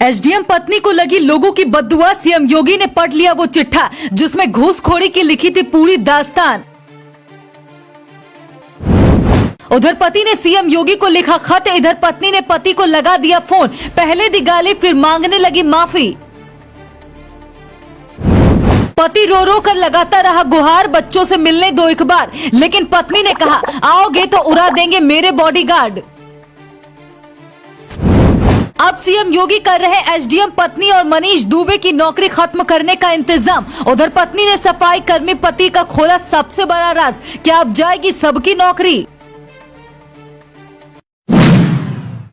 SDM पत्नी को लगी लोगों की बद्दुआ, सीएम योगी ने पढ़ लिया वो चिट्ठा जिसमें घूसखोरी की लिखी थी पूरी दास्तान। उधर पति ने सीएम योगी को लिखा खत, इधर पत्नी ने पति को लगा दिया फोन, पहले दी गाली फिर मांगने लगी माफी। पति रो रो कर लगाता रहा गुहार, बच्चों से मिलने दो एक बार, लेकिन पत्नी ने कहा आओगे तो उड़ा देंगे मेरे बॉडीगार्ड। अब सीएम योगी कर रहे एसडीएम पत्नी और मनीष दुबे की नौकरी खत्म करने का इंतजाम। उधर पत्नी ने सफाई कर्मी पति का खोला सबसे बड़ा राज, क्या अब जाएगी सबकी नौकरी।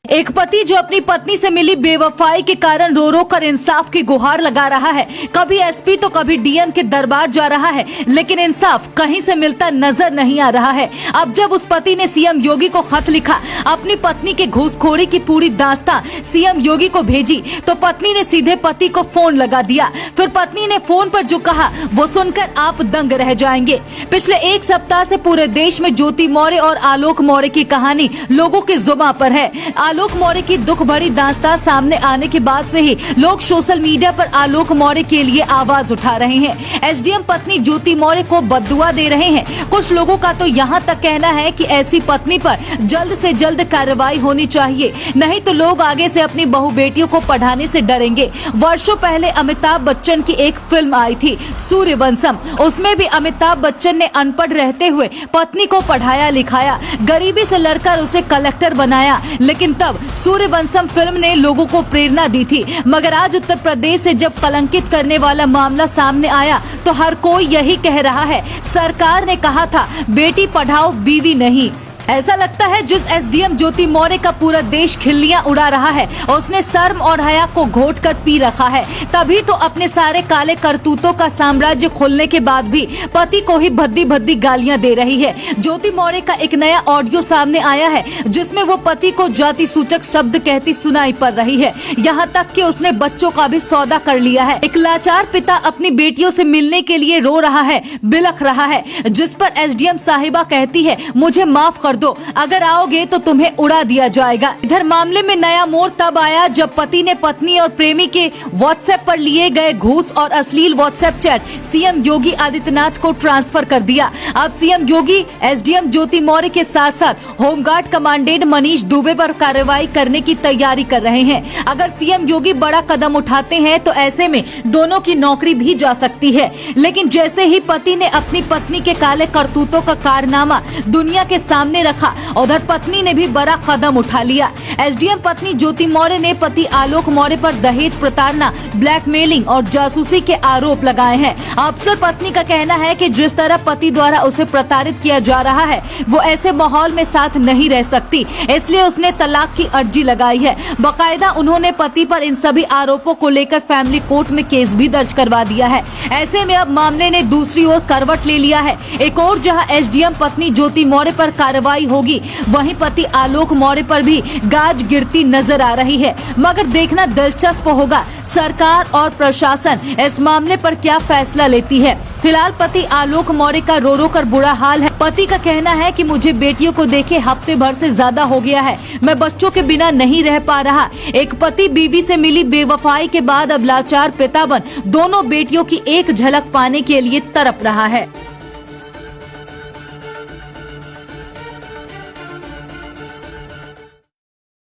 एक पति जो अपनी पत्नी से मिली बेवफाई के कारण रो रो कर इंसाफ की गुहार लगा रहा है, कभी एसपी तो कभी डीएम के दरबार जा रहा है, लेकिन इंसाफ कहीं से मिलता नजर नहीं आ रहा है। अब जब उस पति ने सीएम योगी को खत लिखा, अपनी पत्नी के घूसखोरी की पूरी दास्तान सीएम योगी को भेजी, तो पत्नी ने सीधे पति को फोन लगा दिया। फिर पत्नी ने फोन पर जो कहा वो सुनकर आप दंग रह जाएंगे। पिछले एक सप्ताह से पूरे देश में ज्योति मौर्य और आलोक मौर्य की कहानी लोगों की जुबां पर है। आलोक मौर्य की दुख भरी दास्तान सामने आने के बाद से ही लोग सोशल मीडिया पर आलोक मौर्य के लिए आवाज उठा रहे हैं। एसडीएम पत्नी ज्योति मौर्य को बद्दुआ दे रहे हैं। कुछ लोगों का तो यहाँ तक कहना है कि ऐसी पत्नी पर जल्द से जल्द कार्रवाई होनी चाहिए, नहीं तो लोग आगे से अपनी बहू बेटियों को पढ़ाने से डरेंगे। वर्षों पहले अमिताभ बच्चन की एक फिल्म आई थी सूर्यवंशम, उसमें भी अमिताभ बच्चन ने अनपढ़ रहते हुए पत्नी को पढ़ाया लिखाया, गरीबी से लड़कर उसे कलेक्टर बनाया, लेकिन तब सूर्यवंशम फिल्म ने लोगों को प्रेरणा दी थी। मगर आज उत्तर प्रदेश से जब कलंकित करने वाला मामला सामने आया तो हर कोई यही कह रहा है, सरकार ने कहा था बेटी पढ़ाओ बीवी नहीं। ऐसा लगता है जिस एसडीएम ज्योति मौर्य का पूरा देश खिल्लियां उड़ा रहा है, उसने शर्म और हया को घोट कर पी रखा है। तभी तो अपने सारे काले करतूतों का साम्राज्य खोलने के बाद भी पति को ही भद्दी भद्दी गालियां दे रही है। ज्योति मौर्य का एक नया ऑडियो सामने आया है जिसमें वो पति को जाति सूचक शब्द कहती सुनाई पड़ रही है। यहाँ तक कि उसने बच्चों का भी सौदा कर लिया है। एक लाचार पिता अपनी बेटियों से मिलने के लिए रो रहा है, बिलख रहा है, जिस पर एसडीएम साहिबा कहती है मुझे माफ कर दो, अगर आओगे तो तुम्हें उड़ा दिया जाएगा। इधर मामले में नया मोड़ तब आया जब पति ने पत्नी और प्रेमी के व्हाट्सएप पर लिए गए घूस और अश्लील WhatsApp chat CM Yogi Adityanath को ट्रांसफर कर दिया। अब सीएम योगी एसडीएम ज्योति मौर्य के साथ साथ होमगार्ड कमांडेंट मनीष दुबे पर कार्रवाई करने की तैयारी कर रहे हैं। अगर सीएम योगी बड़ा कदम उठाते हैं तो ऐसे में दोनों की नौकरी भी जा सकती है, लेकिन जैसे ही पति ने अपनी पत्नी के काले करतूतों का कारनामा दुनिया के सामने रखा, उधर पत्नी ने भी बड़ा कदम उठा लिया। एसडीएम पत्नी ज्योति मौर्य ने पति आलोक मौर्य पर दहेज प्रताड़ना, ब्लैकमेलिंग और जासूसी के आरोप लगाए हैं। अफसर पत्नी का कहना है कि जिस तरह पति द्वारा उसे प्रताड़ित किया जा रहा है वो ऐसे माहौल में साथ नहीं रह सकती, इसलिए उसने तलाक की अर्जी लगाई है। बाकायदा उन्होंने पति पर इन सभी आरोपों को लेकर फैमिली कोर्ट में केस भी दर्ज करवा दिया है। ऐसे में अब मामले ने दूसरी ओर करवट ले लिया है। एक और जहां एसडीएम पत्नी ज्योति मौर्य पर कार्रवाई होगी, वहीं पति आलोक मौर्य पर भी गाज गिरती नजर आ रही है। मगर देखना दिलचस्प होगा सरकार और प्रशासन इस मामले पर क्या फैसला लेती है। फिलहाल पति आलोक मौर्य का रो रो कर बुरा हाल है। पति का कहना है कि मुझे बेटियों को देखे हफ्ते भर से ज्यादा हो गया है, मैं बच्चों के बिना नहीं रह पा रहा। एक पति बीवी से मिली बेवफाई के बाद अब लाचार पिता बन दोनों बेटियों की एक झलक पाने के लिए तड़प रहा है।